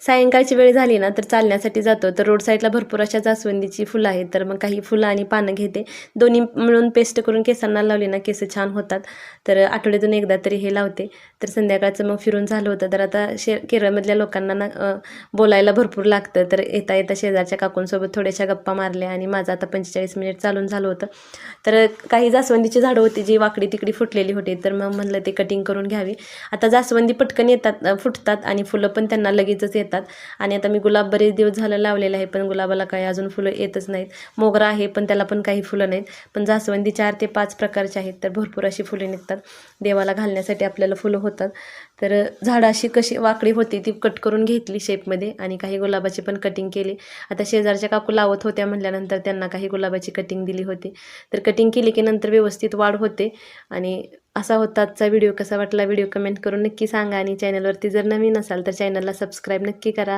सायंकाळची वेळ झाली ना तर चालण्यासाठी जातो, तर रोड साईडला भरपूर अशा जास्वंदीची फुलं आहेत, तर मग काही फुलं आणि पानं घेते. दोन्ही मिळून पेस्ट करून केसांना लावली ना केस छान होतात. तर आठवड्यातून एकदा तरी हे लावते. तर संध्याकाळचं मग फिरून झालं होतं, तर आता केरळमधल्या लोकांना ना बोलायला भरपूर लागतं. तर येता येता शेजारच्या काकूंसोबत थोड्याशा गप्पा मारल्या आणि माझं आता 45 मिनिट चालून झालं होतं. तर काही जास्वंदीची झाडं होती जी वाकडी तिकडी फुटलेली होती, तर मग म्हणलं ते कटिंग करून घ्यावी. आता जास्वंदी पटकन येतात, फुटतात आणि फुलं पण त्यांना लगेचच येतात. आणि आता मी गुलाब बरेच दिवस झालं लावलेलं आहे, पण गुलाबाला काही अजून फुलं येतच नाहीत. मोगरा आहे पण त्याला पण काही फुलं नाहीत. पण जास्वंदी 4 ते 5 प्रकारचे आहेत, तर भरपूर अशी फुले निघतात. देवाला घालण्यासाठी आपल्याला फुलं होतात. तर झाडं अशी कशी वाकडी होती ती कट करून घेतली शेपमध्ये आणि काही गुलाबाची पण कटिंग केली. आता शेजारच्या काकू लावत होत्या म्हटल्यानंतर त्यांना काही गुलाबाची कटिंग दिली होती. तर कटिंग केली की नंतर व्यवस्थित वाढ होते. आणि असा होता आजचा व्हिडिओ. कसा वाटला व्हिडिओ कमेंट करून नक्की सांगा आणि चॅनलवरती जर नवीन असाल तर चॅनलला सबस्क्राईब नक्की करा.